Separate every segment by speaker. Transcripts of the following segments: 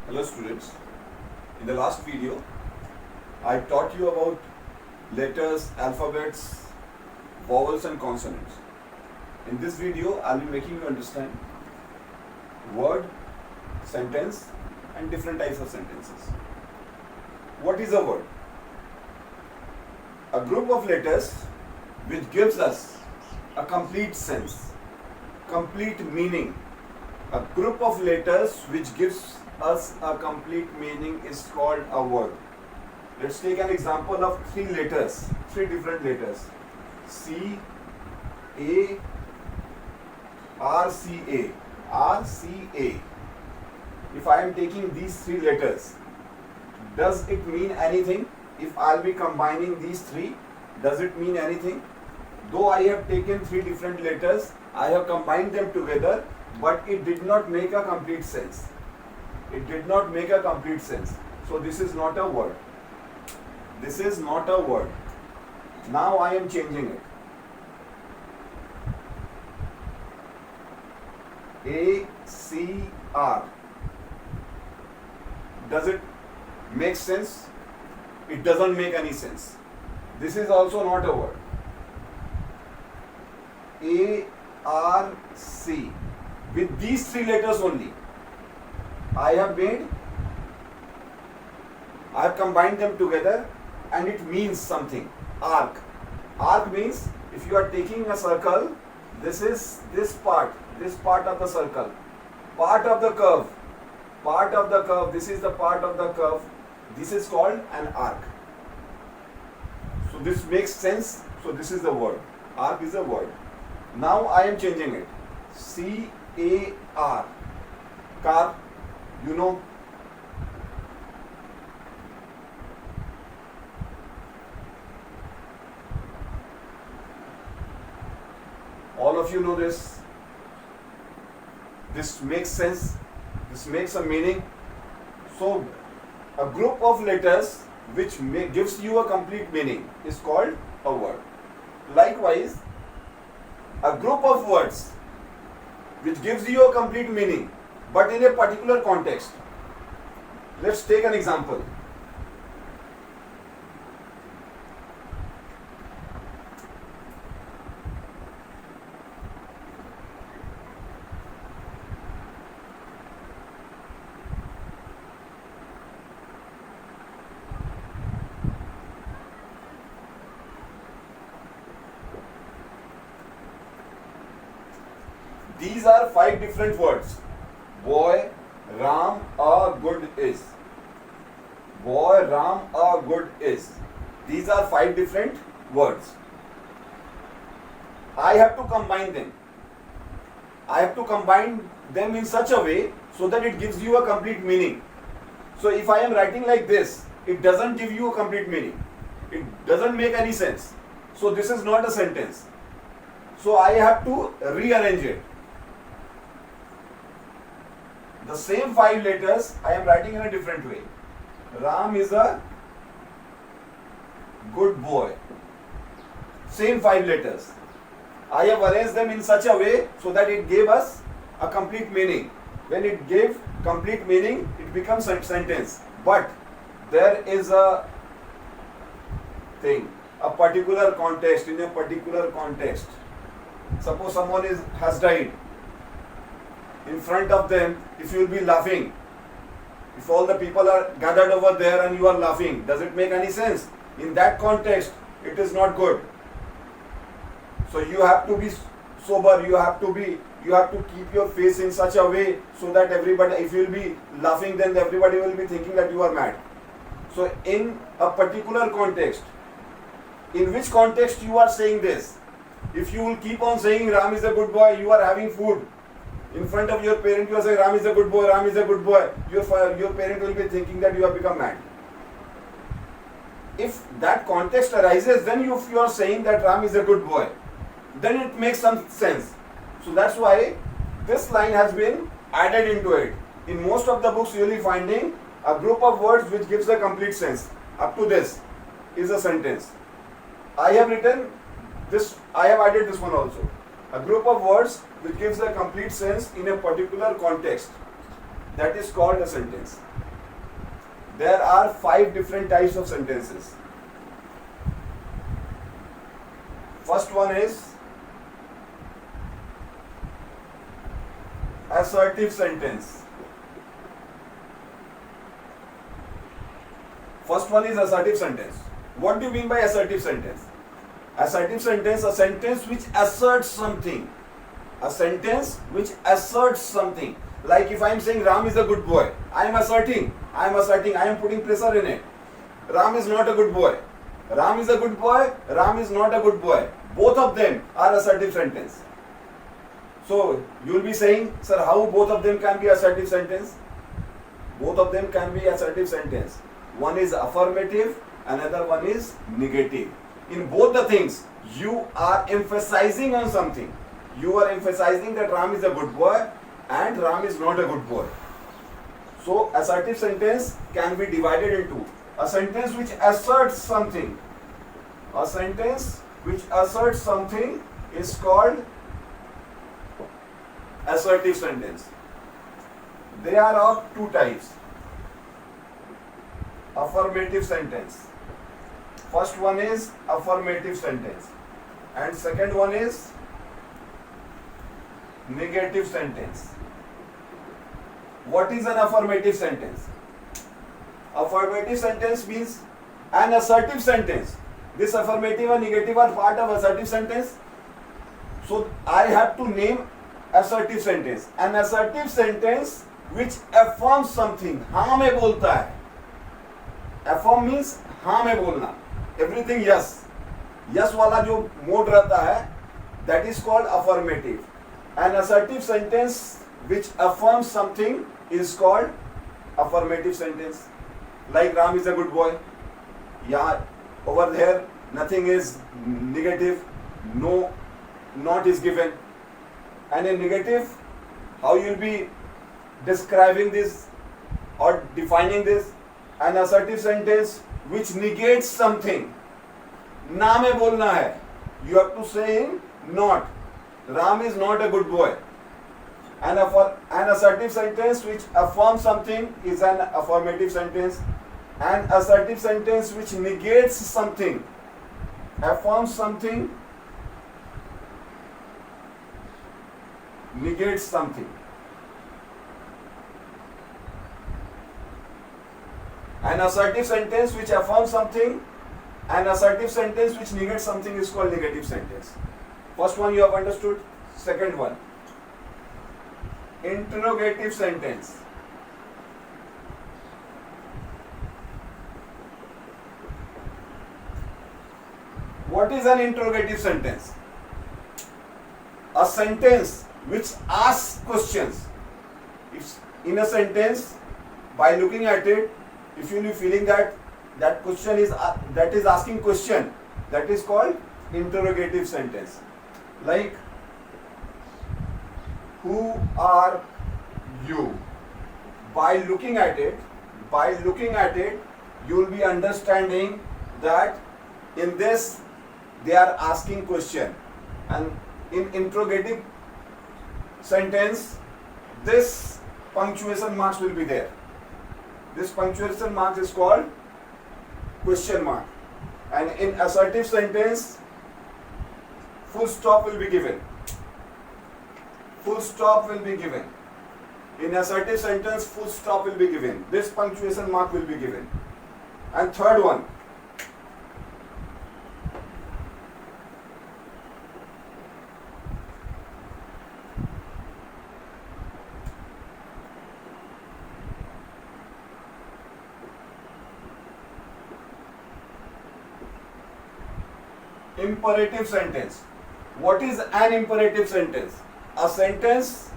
Speaker 1: Hello students, in the last video I taught you about letters, alphabets, vowels and consonants. In this video I will be making you understand word, sentence and different types of sentences. What is a word? A group of letters which gives us a complete sense, complete meaning. A group of letters which gives us a complete meaning is called a word. Let's take an example of three different letters. C, A, R, C, A. R, C, A. If I am taking these three letters, does it mean anything? If I'll be combining these three, does it mean anything? Though I have taken three different letters, I have combined them together, but it did not make a complete sense. It did not make a complete sense. So this is not a word. This is not a word. Now I am changing it. A, C, R. Does it make sense? It doesn't make any sense. This is also not a word. A, R, C. With these three letters only, I have combined them together and it means something. Arc. Arc means if you are taking a circle, this is this part of the circle, part of the curve, this is the part of the curve. This is called an arc. So this makes sense. So this is the word. Arc is a word. Now I am changing it. C-A-R. Car. You know. All of you know this. This makes sense. This makes a meaning. So a group of letters which gives you a complete meaning is called a word. Likewise, a group of words which gives you a complete meaning but in a particular context. Let's take an example. These are 5 different words. Boy, Ram, a good is. Boy, Ram, a good is. These are 5 different words. I have to combine them. I have to combine them in such a way so that it gives you a complete meaning. So if I am writing like this, it doesn't give you a complete meaning. It doesn't make any sense. So this is not a sentence. So I have to rearrange it. The same 5 letters I am writing in a different way. Ram is a good boy. Same 5 letters. I have arranged them in such a way so that it gave us a complete meaning. When it gave complete meaning, it becomes a sentence. But there is a thing, a particular context, in a particular context. Suppose someone has died. In front of them, if you will be laughing, if all the people are gathered over there and you are laughing, does it make any sense? In that context, it is not good. So you have to be sober, you have to keep your face in such a way so that everybody, if you will be laughing, then everybody will be thinking that you are mad. So in a particular context, in which context you are saying this? If you will keep on saying Ram is a good boy, you are having food. In front of your parent, you are saying Ram is a good boy, Ram is a good boy. Your parent will be thinking that you have become mad. If that context arises, then if you are saying that Ram is a good boy, then it makes some sense. So that's why this line has been added into it. In most of the books, you will be finding a group of words which gives a complete sense. Up to this is a sentence. I have written this, I have added this one also. A group of words which gives a complete sense in a particular context. that is called a sentence. There are 5 different types of sentences. First one is assertive sentence. First one is assertive sentence. What do you mean by assertive sentence? Assertive sentence, a sentence which asserts something. A sentence which asserts something. Like if I am saying Ram is a good boy, I am asserting, I am putting pressure in it. Ram is not a good boy. Ram is a good boy, Ram is not a good boy. Both of them are assertive sentence. So you will be saying, sir, how both of them can be assertive sentence? Both of them can be assertive sentence. One is affirmative, another one is negative. In both the things, you are emphasizing on something. You are emphasizing that Ram is a good boy and Ram is not a good boy. So assertive sentence can be divided into a sentence which asserts something. A sentence which asserts something is called assertive sentence. They are of 2 types. Affirmative sentence. First one is affirmative sentence and second one is negative sentence. What is an affirmative sentence? Affirmative sentence means an assertive sentence. This affirmative and negative are part of assertive sentence. So I have to name assertive sentence. An assertive sentence which affirms something. हाँ मैं बोलता है. Affirm means हाँ मैं बोलना. Everything yes. Yes वाला जो mode रहता है, that is called affirmative. An assertive sentence which affirms something is called affirmative sentence. Like Ram is a good boy. Yeah, over there nothing is negative. No, not is given. And in negative, how you will be describing this or defining this? An assertive sentence which negates something. ना में बोलना है. You have to say in not. Ram is not a good boy. An assertive sentence which affirms something is an affirmative sentence. An assertive sentence which negates something, affirms something, negates something. An assertive sentence which affirms something, an assertive sentence which negates something is called negative sentence. First one you have understood. Second one, interrogative sentence. What is an interrogative sentence? A sentence which asks questions. If in a sentence, by looking at it, if you are feeling that that question is that is asking question, that is called interrogative sentence. Like, who are you? By looking at it, you will be understanding that in this they are asking question, and in interrogative sentence this punctuation marks will be there. This punctuation mark is called question mark, and in assertive sentence full stop will be given. Full stop will be given. In assertive sentence full stop will be given. This punctuation mark will be given. And third one, imperative sentence. What is an imperative sentence? A sentence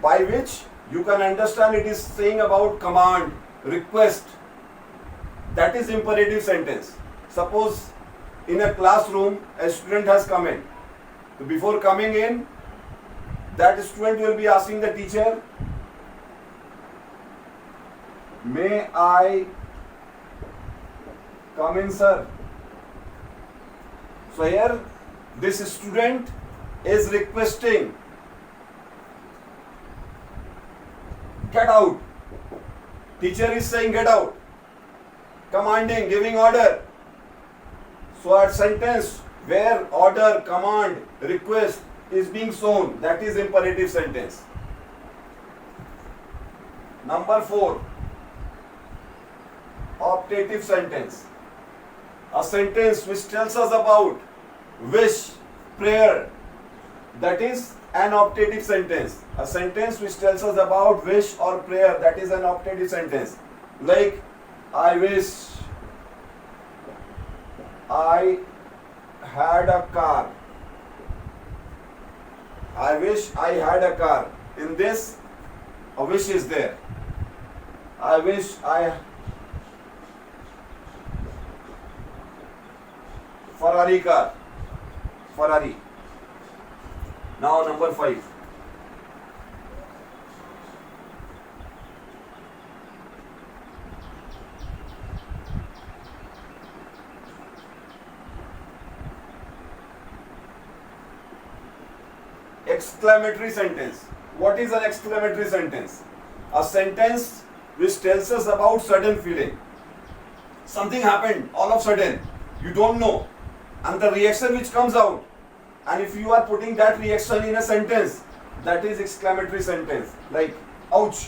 Speaker 1: by which you can understand it is saying about command, request. That is imperative sentence. Suppose in a classroom a student has come in. So before coming in, that student will be asking the teacher, may I come in, sir? So here this student is requesting Get out. Teacher is saying get out. Commanding, giving order. So a sentence where order, command, request is being shown, that is imperative sentence. Number 4, optative sentence. A sentence which tells us about wish, prayer, that is an optative sentence. A sentence which tells us about wish or prayer, that is an optative sentence. Like, I wish I had a car. I wish I had a car. In this, a wish is there. I wish I Ferrari car. Ferrari. Now number 5. Exclamatory sentence. What is an exclamatory sentence? A sentence which tells us about sudden feeling. Something happened all of a sudden. You don't know. And the reaction which comes out. And if you are putting that reaction in a sentence, that is exclamatory sentence. Like, ouch.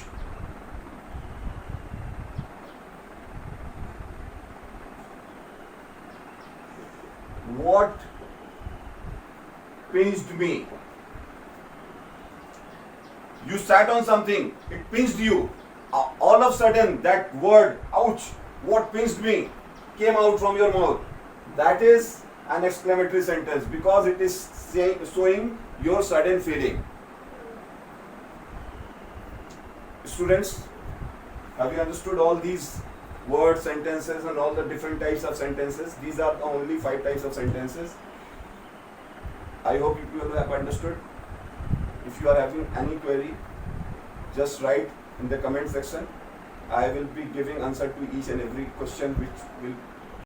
Speaker 1: What pinched me? You sat on something, it pinched you. All of a sudden, that word, ouch, what pinched me, came out from your mouth. That is an exclamatory sentence because it is showing your sudden feeling. Students, have you understood all these words, sentences, and all the different types of sentences? These are the only 5 types of sentences. I hope you will have understood. If you are having any query, just write in the comment section. I will be giving answer to each and every question which will